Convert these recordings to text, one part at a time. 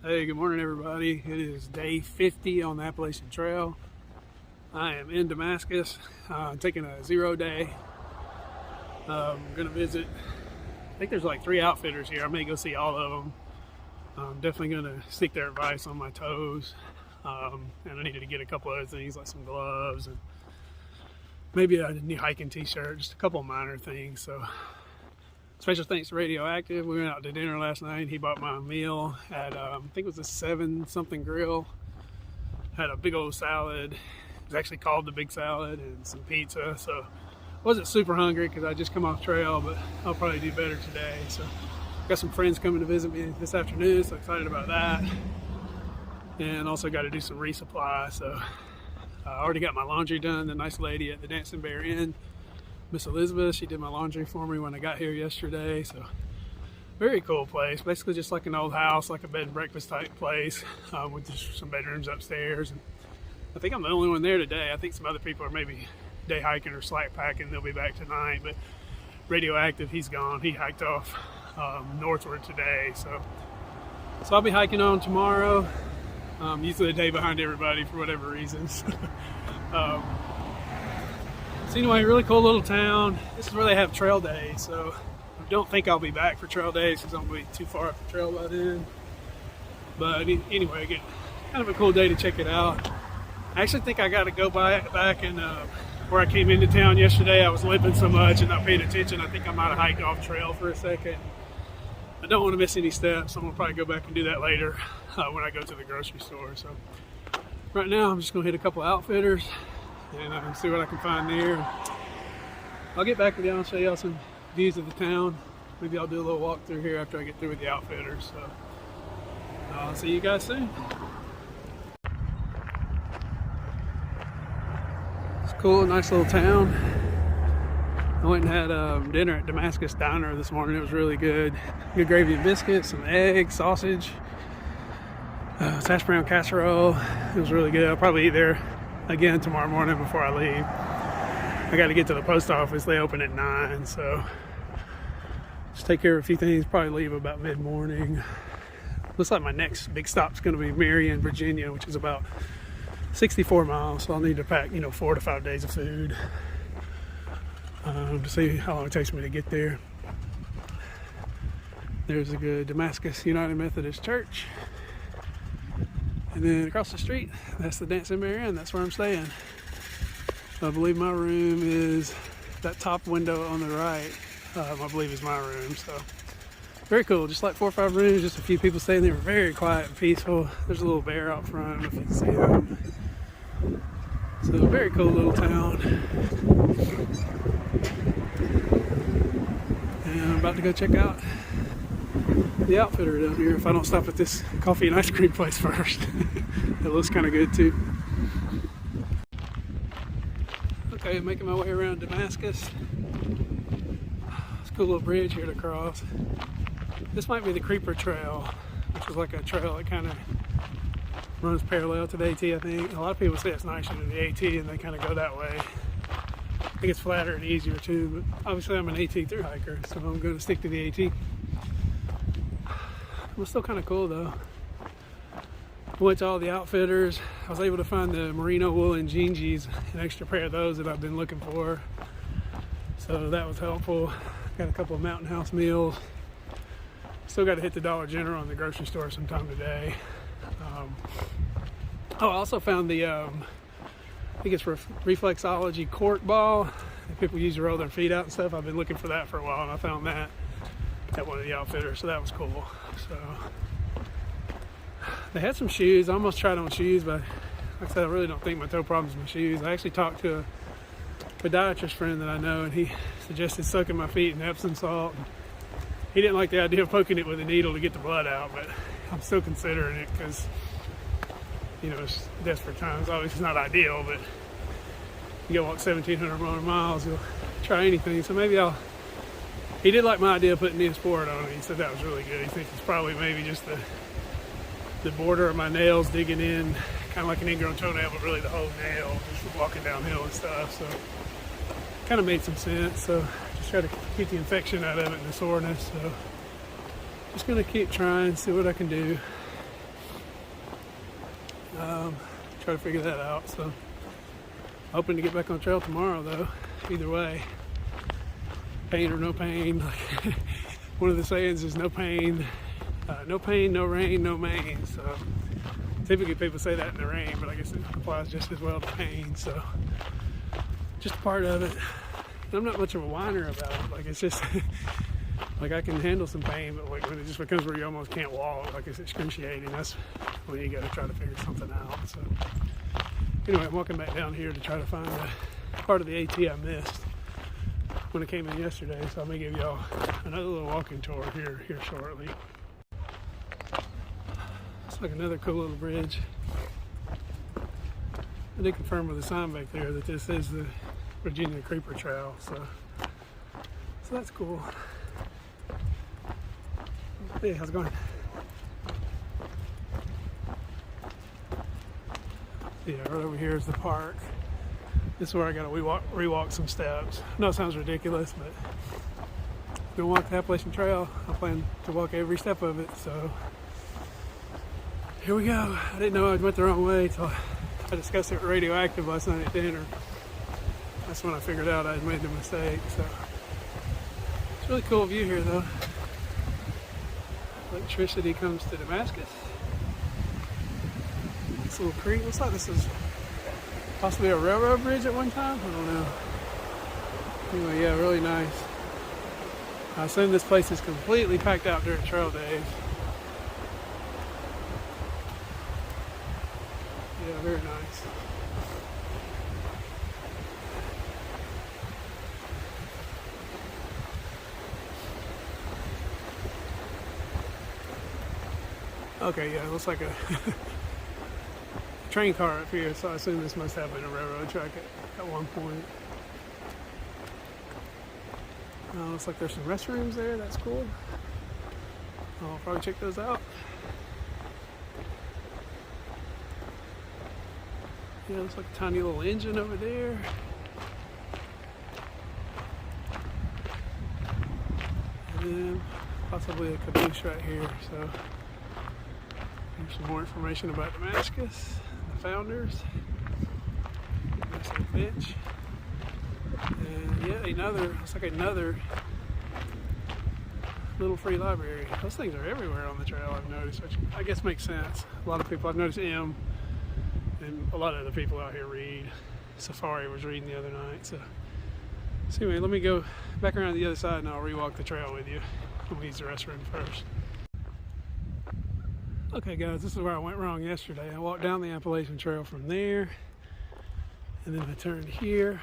Hey, good morning everybody. It is day 50 on the Appalachian Trail. I am in Damascus, taking a 0 day. I'm going to visit, I think there's like 3 outfitters here. I may go see all of them. I'm definitely going to seek their advice on my toes. And I needed to get a couple other things like some gloves and maybe a new hiking t-shirt, just a couple of minor things. So special thanks to Radioactive. We went out to dinner last night. He bought my meal at, I think it was a 7 something grill. Had a big old salad. It was actually called the Big Salad, and some pizza. So wasn't super hungry because I just come off trail, but I'll probably do better today. So got some friends coming to visit me this afternoon, so excited about that. And also got to do some resupply. So I already got my laundry done. The nice lady at the Dancing Bear Inn, Miss Elizabeth, she did my laundry for me when I got here yesterday. So very cool place, basically just like an old house, like a bed and breakfast type place, with just some bedrooms upstairs. And I think I'm the only one there today. I think some other people are maybe day hiking or slack packing. They'll be back tonight, but Radioactive, he's gone. He hiked off northward today. So I'll be hiking on tomorrow. Usually a day behind everybody for whatever reasons. So anyway, really cool little town. This is where they have trail days, so I don't think I'll be back for trail days because I'm going to be too far up the trail by then. But anyway, again, kind of a cool day to check it out. I actually think I got to go back and where I came into town yesterday. I was limping so much and not paying attention. I think I might have hiked off trail for a second. I don't want to miss any steps, so I'm going to probably go back and do that later when I go to the grocery store. So right now I'm just going to hit a couple outfitters and see what I can find there. I'll get back with y'all and show y'all some views of the town. Maybe I'll do a little walk through here after I get through with the outfitters. So I'll see you guys soon. It's cool, nice little town. I went and had dinner at Damascus Diner this morning. It was really good. Good gravy and biscuits, some eggs, sausage, hash brown casserole. It was really good. I'll probably eat there again tomorrow morning before I leave. I got to get to the post office. They open at 9, so just take care of a few things. Probably leave about mid-morning. Looks like my next big stop's going to be Marion, Virginia, which is about 64 miles. So I'll need to pack, 4 to 5 days of food to see how long it takes me to get there. There's a good Damascus United Methodist Church. And then across the street, that's the Dancing Bear Inn. That's where I'm staying. I believe my room is that top window on the right. I believe is my room. So very cool. Just like 4 or 5 rooms, just a few people staying there. Very quiet and peaceful. There's a little bear out front, if you can see them. So very cool little town. And I'm about to go check out the outfitter down here if I don't stop at this coffee and ice cream place first. It looks kind of good too. Okay, making my way around Damascus. It's a cool little bridge here to cross. This might be the Creeper Trail, which is like a trail that kind of runs parallel to the AT, I think. A lot of people say it's nicer than the AT and they kind of go that way. I think it's flatter and easier too, but obviously I'm an AT thru hiker, so I'm going to stick to the AT. It was still kind of cool though. I went to all the outfitters. I was able to find the merino woolen jeansies, an extra pair of those that I've been looking for. So that was helpful. Got a couple of Mountain House meals. Still got to hit the Dollar General and the grocery store sometime today. I also found the, I think it's reflexology cork ball that people use to roll their feet out and stuff. I've been looking for that for a while and I found that at one of the outfitters, so that was cool. So they had some shoes. I almost tried on shoes, but like I said, I really don't think my toe problem is my shoes. I actually talked to a podiatrist friend that I know, and he suggested soaking my feet in Epsom salt. He didn't like the idea of poking it with a needle to get the blood out, but I'm still considering it because, it's desperate times. Obviously, it's not ideal, but you go walk 1,700 miles, you'll try anything. So maybe he did like my idea of putting Neosporin on it. He said that was really good. He thinks it's probably maybe just the border of my nails digging in, kind of like an ingrown toenail, but really the whole nail, just walking downhill and stuff. So kind of made some sense. So just try to keep the infection out of it and the soreness. So just going to keep trying, see what I can do. Try to figure that out. So hoping to get back on trail tomorrow though. Either way, pain or no pain. Like one of the sayings is no pain, no rain, no main. So typically people say that in the rain, but I guess it applies just as well to pain. So just a part of it. And I'm not much of a whiner about it. Like it's just like I can handle some pain, but like when it just becomes where you almost can't walk, like it's excruciating, that's when you gotta try to figure something out. So anyway, I'm walking back down here to try to find the part of the AT I missed when I came in yesterday. So I'm gonna give y'all another little walking tour here shortly. It's like another cool little bridge. I did confirm with the sign back there that this is the Virginia Creeper Trail, so that's cool. Hey, how's it going? Yeah, right over here is the park. This is where I gotta rewalk some steps. I know it sounds ridiculous, but I'm gonna walk the Appalachian Trail. I plan to walk every step of it, so here we go. I didn't know I went the wrong way until I discussed it with Radioactive last night at dinner. That's when I figured out I had made the mistake. So it's a really cool view here though. Electricity comes to Damascus. This little creek, looks like this is possibly a railroad bridge at one time. I don't know. Anyway, yeah, really nice. I assume this place is completely packed out during trail days. Yeah, very nice. Okay, yeah, it looks like a train car up here, so I assume this must have been a railroad track at one point. Looks like there's some restrooms there, that's cool. I'll probably check those out. Yeah, looks like a tiny little engine over there. And then possibly a caboose right here, so here's some more information about Damascus, the founders. Nice little bench. And yeah, looks like another little free library. Those things are everywhere on the trail, I've noticed, which I guess makes sense. A lot of people, I've noticed and a lot of the people out here read. Safari was reading the other night. So anyway, let me go back around the other side and I'll rewalk the trail with you. I'm gonna use the restroom first. Okay guys, this is where I went wrong yesterday. I walked down the Appalachian Trail from there, and then I turned here.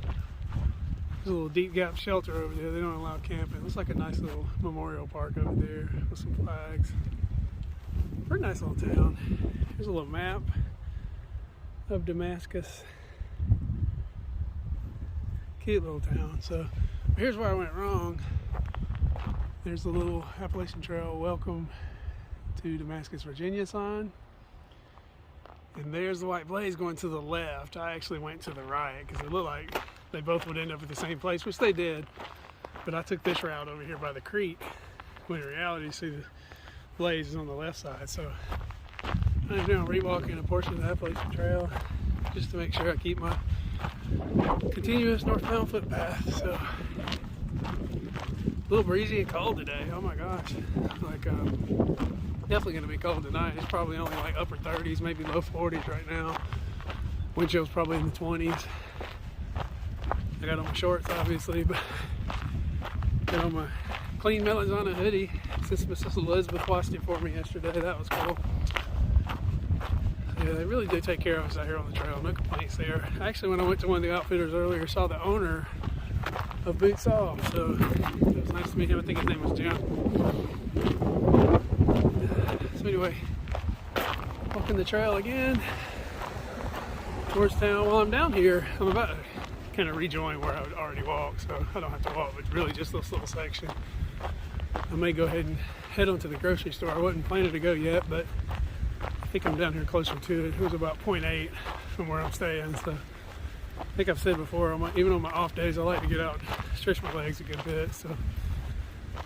There's a little deep gap shelter over there. They don't allow camping. It looks like a nice little memorial park over there with some flags. Pretty nice little town. Here's a little map of Damascus. Cute little town. So here's where I went wrong. There's the little Appalachian Trail welcome to Damascus, Virginia sign. And there's the white blaze going to the left. I actually went to the right because it looked like they both would end up at the same place, which they did. But I took this route over here by the creek, when in reality you see the blaze is on the left side. So I'm now rewalking a portion of the Appalachian Trail just to make sure I keep my continuous northbound footpath. So a little breezy and cold today. Oh my gosh. Like definitely gonna be cold tonight. It's probably only like upper 30s, maybe low 40s right now. Wind chill's probably in the 20s. I got on my shorts obviously, but got on my clean Melanzana hoodie. Mrs. Elizabeth washed it for me yesterday. That was cool. Yeah, they really do take care of us out here on the trail. No complaints there. Actually, when I went to one of the outfitters earlier, saw the owner of Boots Off. So it was nice to meet him. I think his name was Jim. So anyway, walking the trail again towards town. While I'm down here, I'm about to kind of rejoin where I would already walk, so I don't have to walk, but really just this little section. I may go ahead and head on to the grocery store. I wasn't planning to go yet, but I think I'm down here closer to it. It was about 0.8 from where I'm staying, so I think I've said before, even on my off days, I like to get out and stretch my legs a good bit. So,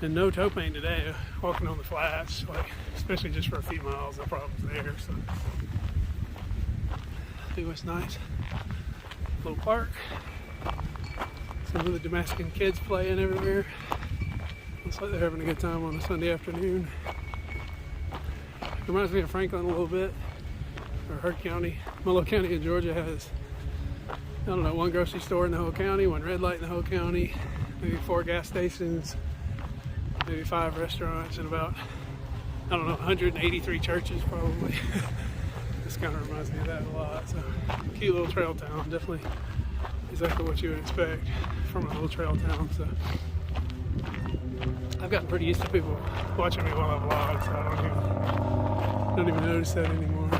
and no toe pain today, walking on the flats, like especially just for a few miles, no problems there. So It was nice. Little park. Some of the Damascus kids playing everywhere. Looks like they're having a good time on a Sunday afternoon. Reminds me of Franklin a little bit, or Hurt County. Mullow County in Georgia has, I don't know, one grocery store in the whole county, one red light in the whole county, maybe 4 gas stations, maybe 5 restaurants, and about, I don't know, 183 churches probably. This kind of reminds me of that a lot. So, cute little trail town, definitely exactly what you would expect from a little trail town. So, I've gotten pretty used to people watching me while I vlog, so I don't even notice that anymore.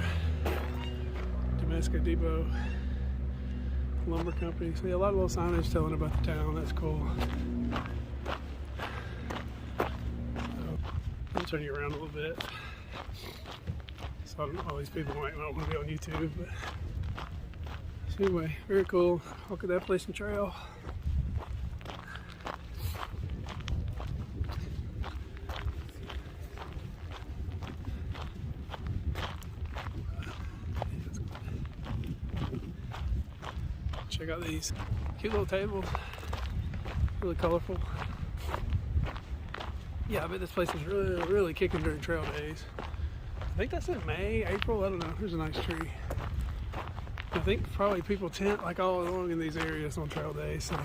Damascus Depot Lumber Company. So yeah, a lot of little signage telling about the town. That's cool. So, I'll turn you around a little bit. So all these people might not want to be on YouTube, but so anyway, very cool. Walk at the Appalachian Trail. Check out these cute little tables, really colorful. Yeah, I bet this place is really kicking during trail days. I think that's in May, April, I don't know. There's a nice tree. I think probably people tent like all along in these areas on trail days. So,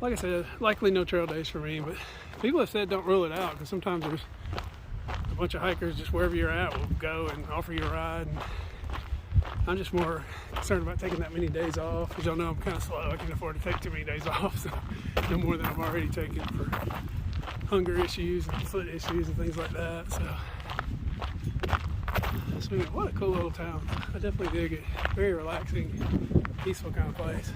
like I said, likely no trail days for me, but people have said don't rule it out because sometimes there's a bunch of hikers just wherever you're at will go and offer you a ride. And I'm just more concerned about taking that many days off. As y'all know, I'm kind of slow. I can't afford to take too many days off, so no more than I've already taken for hunger issues and foot issues and things like that. So yeah, what a cool little town. I definitely dig it. Very relaxing, peaceful kind of place.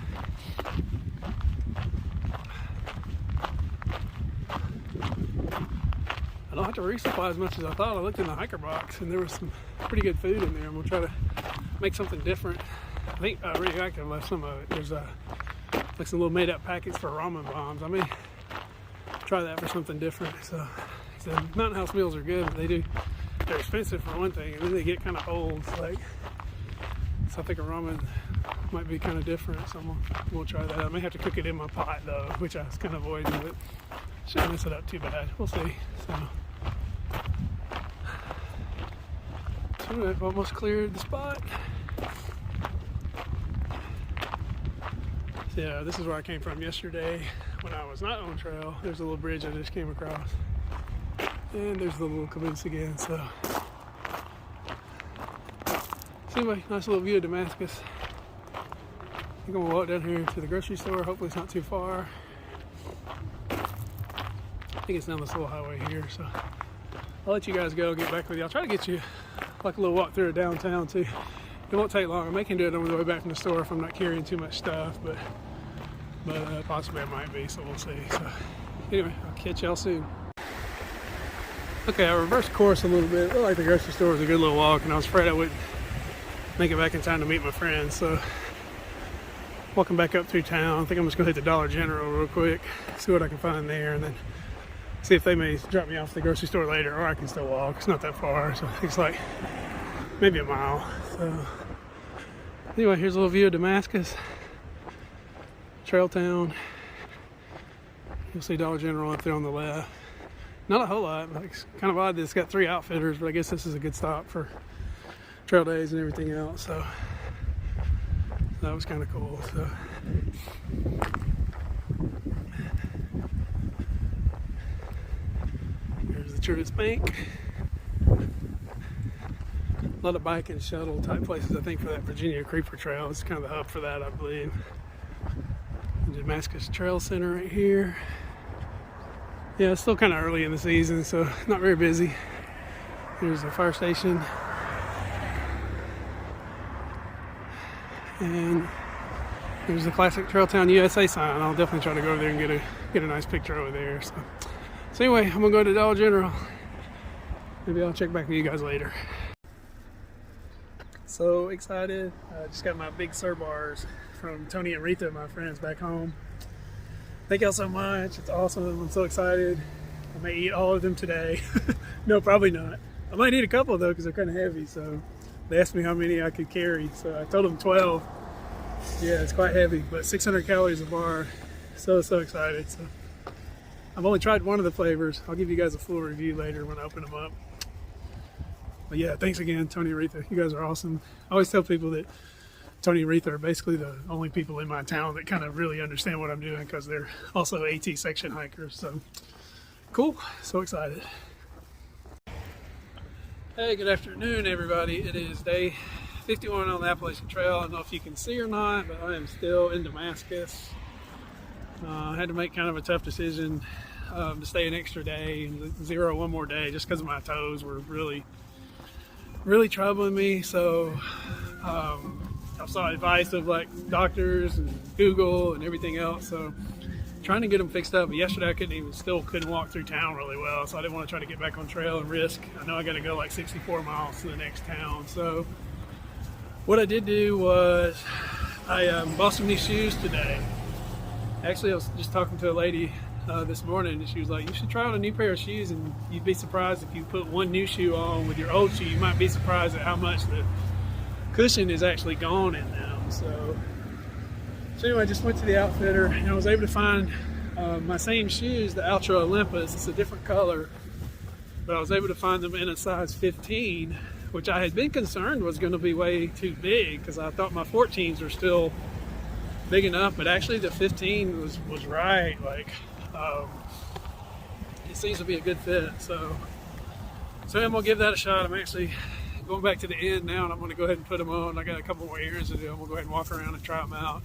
I don't have to resupply as much as I thought. I looked in the hiker box and there was some pretty good food in there. I'm gonna try to make something different. I think Radioactive left some of it. There's like some little made up packets for ramen bombs. I may try that for something different. So Mountain House meals are good, but they're expensive for one thing, and then they get kind of old. So I think a ramen might be kind of different. So we'll try that. I may have to cook it in my pot though, which I was kind of avoiding, but shouldn't mess it up too bad. We'll see. So I've almost cleared the spot. So yeah, this is where I came from yesterday when I was not on trail. There's a little bridge I just came across. And there's the little caboose again, so anyway, nice little view of Damascus. I think I'm gonna walk down here to the grocery store. Hopefully it's not too far. I think it's down this little highway here, so I'll let you guys go, get back with you. I'll try to get you like a little walk through downtown too. It won't take long. I may can do it on the way back from the store if I'm not carrying too much stuff, but possibly I might be, so we'll see. So anyway, I'll catch y'all soon. Okay, I reversed course a little bit. It looked like the grocery store was a good little walk, and I was afraid I wouldn't make it back in time to meet my friends. So, walking back up through town, I think I'm just going to hit the Dollar General real quick, see what I can find there, and then see if they may drop me off at the grocery store later, or I can still walk. It's not that far, so I think it's like maybe a mile. So, anyway, here's a little view of Damascus, trail town. You'll see Dollar General up there on the left. Not a whole lot. Like, it's kind of odd that it's got 3 outfitters, but I guess this is a good stop for trail days and everything else. So that was kind of cool. So here's the Truist Bank. A lot of bike and shuttle type places, I think, for that Virginia Creeper Trail. It's kind of the hub for that, I believe. The Damascus Trail Center right here. Yeah, it's still kind of early in the season, so not very busy. Here's the fire station. And there's the classic Trailtown USA sign. I'll definitely try to go over there and get a nice picture over there. So anyway, I'm gonna go to Dollar General. Maybe I'll check back with you guys later. So excited. I just got my big Sir bars from Tony and Rita, my friends back home. Thank y'all so much. It's awesome. I'm so excited. I may eat all of them today. No, probably not. I might eat a couple though because they're kind of heavy. So They asked me how many I could carry, so I told them 12. Yeah, it's quite heavy, but 600 calories a bar. So excited. So I've only tried one of the flavors. I'll give you guys a full review later when I open them up. But yeah, thanks again, Tony and Aretha. You guys are awesome. I always tell people that Tony and Aretha are basically the only people in my town that kind of really understand what I'm doing, because they're also AT section hikers. So cool, so excited. Hey, good afternoon, everybody. It is day 51 on the Appalachian Trail. I don't know if you can see or not, but I am still in Damascus. I had to make kind of a tough decision to stay an extra day and zero one more day, just because my toes were really troubling me. So I saw advice of like doctors and Google and everything else, so trying to get them fixed up. But yesterday I still couldn't walk through town really well, so I didn't want to try to get back on trail and risk. I know I got to go like 64 miles to the next town. So what I did do was I bought some new shoes today. Actually, I was just talking to a lady this morning, and she was like, you should try on a new pair of shoes, and you'd be surprised if you put one new shoe on with your old shoe. You might be surprised at how much the cushion is actually gone in them. So anyway, I just went to the outfitter, and I was able to find my same shoes, the Ultra Olympus. It's a different color, but I was able to find them in a size 15, which I had been concerned was going to be way too big, because I thought my 14s were still big enough, but actually the 15 was right. Like it seems to be a good fit. So I'm gonna give that a shot. I'm actually going back to the inn now, and I'm gonna go ahead and put them on. I got a couple more errands to do. I'm gonna go ahead and walk around and try them out.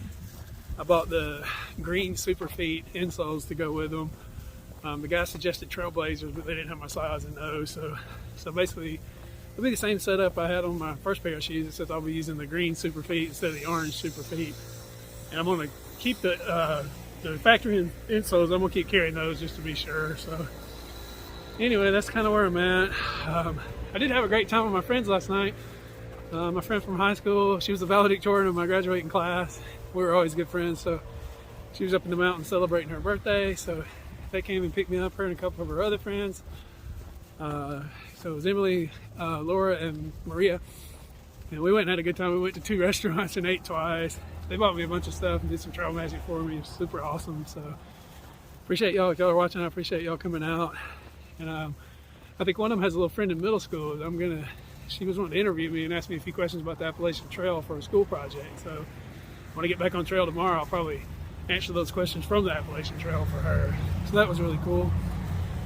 I bought the green Super Feet insoles to go with them. The guy suggested Trailblazers, but they didn't have my size in those. So basically, it'll be the same setup I had on my first pair of shoes, except I'll be using the green Super Feet instead of the orange Super Feet. And I'm going to keep the factory insoles. I'm going to keep carrying those just to be sure. So anyway, that's kind of where I'm at. I did have a great time with my friends last night. My friend from high school, she was the valedictorian of my graduating class. We were always good friends. So she was up in the mountains celebrating her birthday. So they came and picked me up, her and a couple of her other friends. So it was Emily, Laura, and Maria. And we went and had a good time. We went to 2 restaurants and ate twice. They bought me a bunch of stuff and did some trail magic for me. It was super awesome. So appreciate y'all. If y'all are watching, I appreciate y'all coming out. And I think one of them has a little friend in middle school. She was wanting to interview me and ask me a few questions about the Appalachian Trail for a school project. So when I get back on trail tomorrow, I'll probably answer those questions from the Appalachian Trail for her. So that was really cool.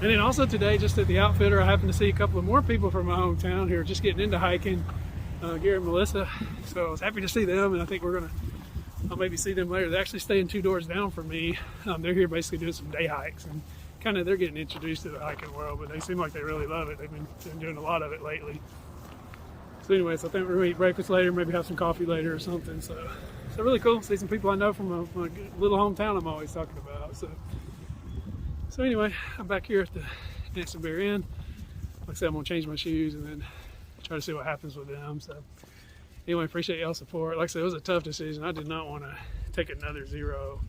And then also today, just at the outfitter, I happened to see a couple of more people from my hometown who are just getting into hiking, Gary and Melissa. So I was happy to see them, and I think I'll maybe see them later. They're actually staying 2 doors down from me. They're here basically doing some day hikes, and they're getting introduced to the hiking world, but they seem like they really love it. They've been doing a lot of it lately. So anyways, I think we're gonna eat breakfast later, maybe have some coffee later or something. So really cool. See some people I know from my little hometown I'm always talking about. So anyway, I'm back here at the Nancy Bear Inn. Like I said, I'm gonna change my shoes and then try to see what happens with them. So anyway, appreciate y'all's support. Like I said, it was a tough decision. I did not want to take another zero,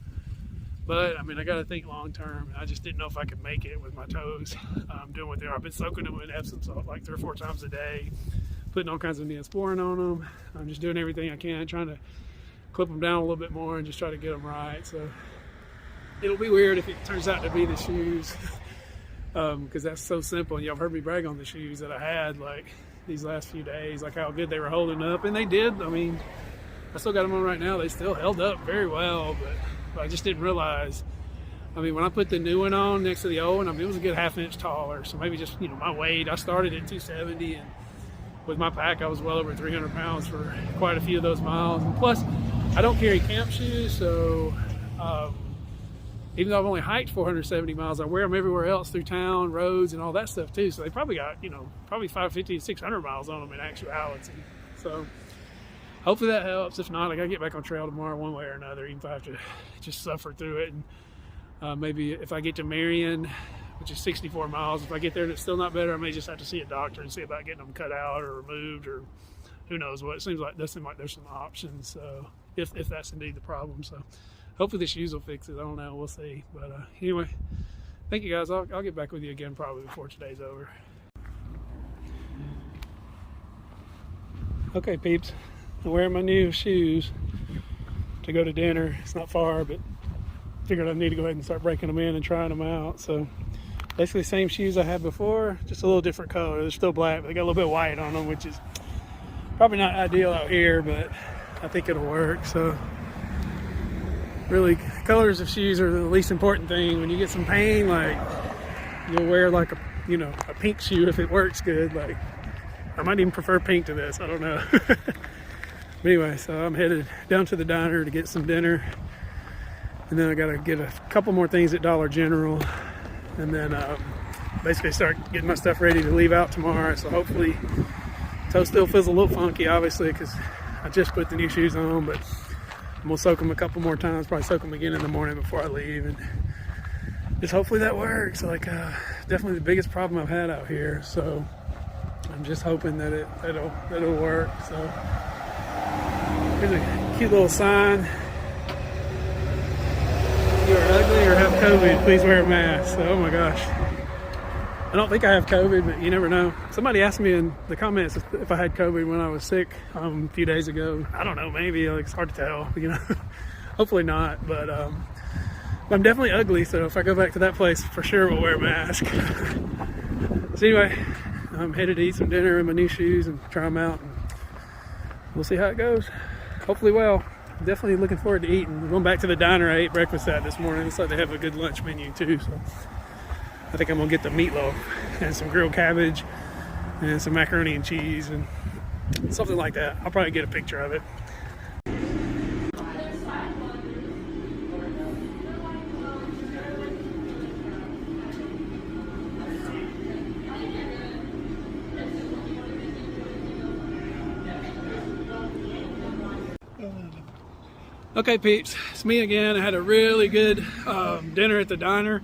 but I mean, I got to think long term. I just didn't know if I could make it with my toes doing what they are. I've been soaking them in Epsom salt like 3 or 4 times a day, putting all kinds of Neosporin on them. I'm just doing everything I can, trying to clip them down a little bit more and just try to get them right. So it'll be weird if it turns out to be the shoes, because that's so simple. And y'all have heard me brag on the shoes that I had like these last few days, like how good they were holding up, and they did. I mean, I still got them on right now. They still held up very well, but I just didn't realize. I mean, when I put the new one on next to the old one, I mean, it was a good 1/2 inch taller. So maybe just, my weight, I started at 270, and with my pack, I was well over 300 pounds for quite a few of those miles. And plus, I don't carry camp shoes, so even though I've only hiked 470 miles, I wear them everywhere else through town, roads, and all that stuff too. So they probably got, probably 550 to 600 miles on them in actuality. So hopefully that helps. If not, I gotta get back on trail tomorrow one way or another, even if I have to just suffer through it. And maybe if I get to Marion, which is 64 miles, if I get there and it's still not better, I may just have to see a doctor and see about getting them cut out or removed, or who knows what. It seems like there's some options, so if that's indeed the problem. So hopefully the shoes will fix it. I don't know, we'll see. But anyway, thank you guys. I'll get back with you again probably before today's over. Okay, peeps, I'm wearing my new shoes to go to dinner. It's not far, but figured I need to go ahead and start breaking them in and trying them out. So basically the same shoes I had before, just a little different color. They're still black, but they got a little bit of white on them, which is probably not ideal out here, but I think it'll work. So really, colors of shoes are the least important thing. When you get some pain, like, you'll wear like a, you know, a pink shoe if it works good. Like, I might even prefer pink to this, I don't know. But anyway, so I'm headed down to the diner to get some dinner, and then I gotta get a couple more things at Dollar General, and then basically start getting my stuff ready to leave out tomorrow. So hopefully toe still feels a little funky, obviously, because I just put the new shoes on, but I'm gonna soak them a couple more times, probably soak them again in the morning before I leave, and just hopefully that works. Like, definitely the biggest problem I've had out here, so I'm just hoping that it'll work. So here's a cute little sign: if you are ugly or have COVID, please wear a mask. So, oh my gosh, I don't think I have COVID, but you never know. Somebody asked me in the comments if I had COVID when I was sick a few days ago. I don't know, maybe. Like, it's hard to tell, you know. Hopefully not, but I'm definitely ugly, so if I go back to that place, for sure we'll wear a mask. So anyway, I'm headed to eat some dinner in my new shoes and try them out, and we'll see how it goes. Hopefully well. I'm definitely looking forward to eating. I'm going back to the diner I ate breakfast at this morning. Looks like they have a good lunch menu too, so I think I'm gonna get the meatloaf and some grilled cabbage and some macaroni and cheese and something like that. I'll probably get a picture of it. Okay, peeps, it's me again. I had a really good dinner at the diner.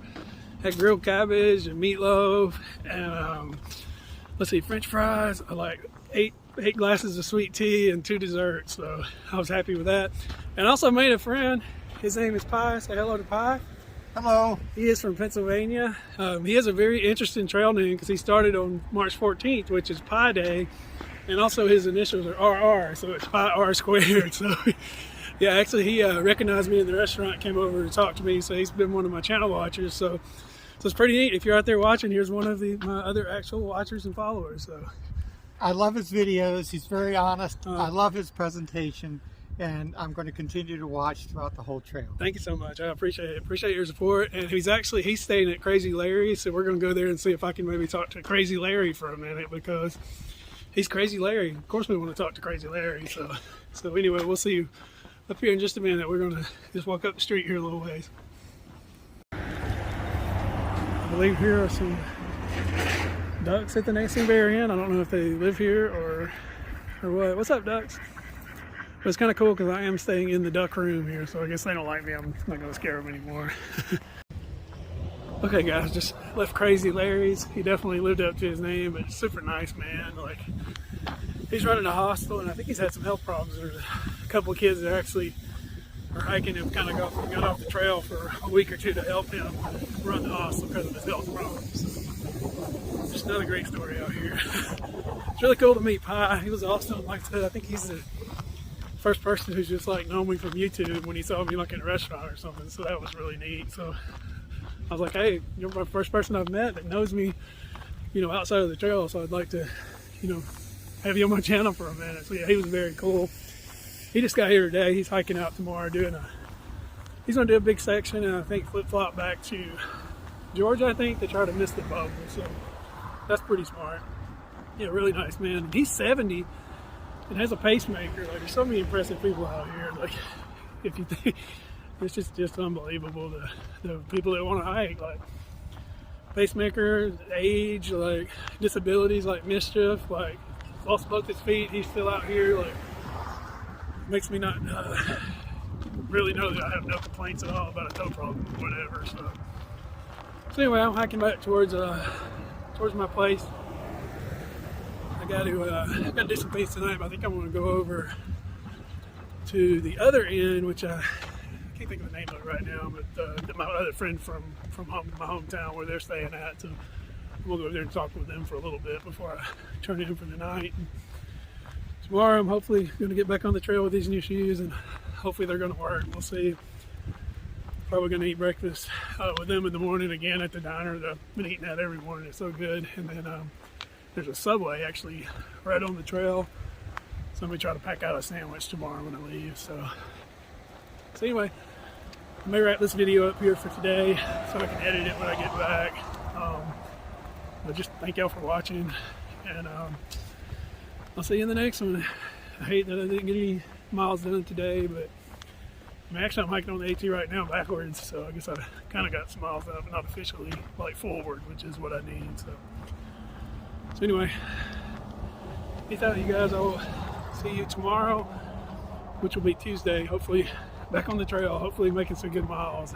Had grilled cabbage and meatloaf and let's see, French fries. I like eight glasses of sweet tea and 2 desserts, so I was happy with that. And also made a friend. His name is Pi. Say hello to Pi. Hello. He is from Pennsylvania. He has a very interesting trail name because he started on March 14th, which is Pi Day, and also his initials are RR, so it's Pi R squared. So yeah, actually he recognized me in the restaurant, came over to talk to me, so he's been one of my channel watchers. So it's pretty neat. If you're out there watching, here's one of my other actual watchers and followers. So I love his videos. He's very honest. I love his presentation, and I'm going to continue to watch throughout the whole trail. Thank you so much. I appreciate it. Appreciate your support. And he's staying at Crazy Larry, so we're going to go there and see if I can maybe talk to Crazy Larry for a minute, because he's Crazy Larry. Of course we want to talk to Crazy Larry. So anyway, we'll see you up here in just a minute. We're going to just walk up the street here a little ways. I believe here are some ducks at the Nation Inn. I don't know if they live here or what. What's up, ducks? But it's kind of cool because I am staying in the duck room here, so I guess they don't like me. I'm not going to scare them anymore. Okay, guys, just left Crazy Larry's. He definitely lived up to his name, but super nice man. Like, he's running a hostel, and I think he's had some health problems. There's a couple of kids that actually are hiking and kind of got off the trail for a week or two to help him run the hostel because of his health problems. So, just another great story out here. It's really cool to meet Pi. He was awesome. Like I said, I think he's the first person who's just like known me from YouTube when he saw me like in a restaurant or something. So that was really neat. So I was like, hey, you're my first person I've met that knows me, you know, outside of the trail. So I'd like to, you know, have you on my channel for a minute. So yeah, he was very cool. He just got here today. He's hiking out tomorrow he's gonna do a big section, and I think flip-flop back to Georgia, I think, to try to miss the bubble. So that's pretty smart. Yeah, really nice man. He's 70 and has a pacemaker. Like, there's so many impressive people out here. Like, if you think, it's just unbelievable, the people that want to hike. Like, pacemaker, age, like disabilities, like mischief, like lost both his feet. He's still out here. Like, makes me not really know that I have no complaints at all about a toe problem or whatever. So anyway, I'm hiking back towards my place. I got to do some things tonight, but I think I'm going to go over to the other end, which I can't think of the name of it right now, but my other friend from my hometown where they're staying at. So I'm going to go over there and talk with them for a little bit before I turn in for the night. tomorrow I'm hopefully going to get back on the trail with these new shoes, and hopefully they're going to work. We'll see. Probably going to eat breakfast with them in the morning again at the diner that I've been eating at every morning. It's so good. And then there's a Subway actually right on the trail, so I'm going to try to pack out a sandwich tomorrow when I leave. So anyway, I may wrap this video up here for today so I can edit it when I get back. But just thank y'all for watching, and I'll see you in the next one. I hate that I didn't get any miles done today, but actually I'm hiking on the AT right now backwards, so I guess I kind of got some miles up, but not officially, like forward, which is what I need. So anyway, peace out, you guys. I'll see you tomorrow, which will be Tuesday. Hopefully back on the trail, hopefully making some good miles.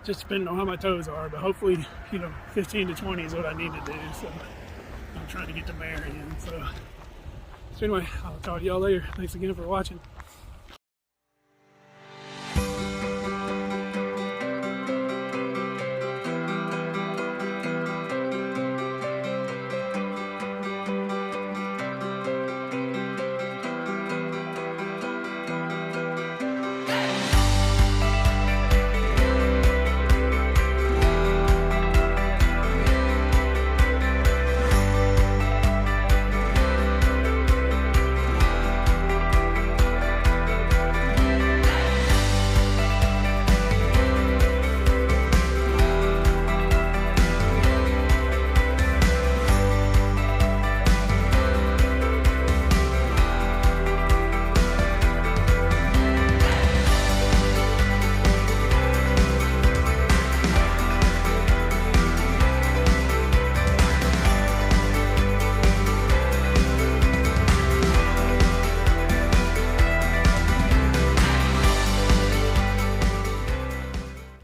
Just depending on how my toes are, but hopefully, 15 to 20 is what I need to do. So I'm trying to get to Marion. So anyway, I'll talk to y'all later. Thanks again for watching.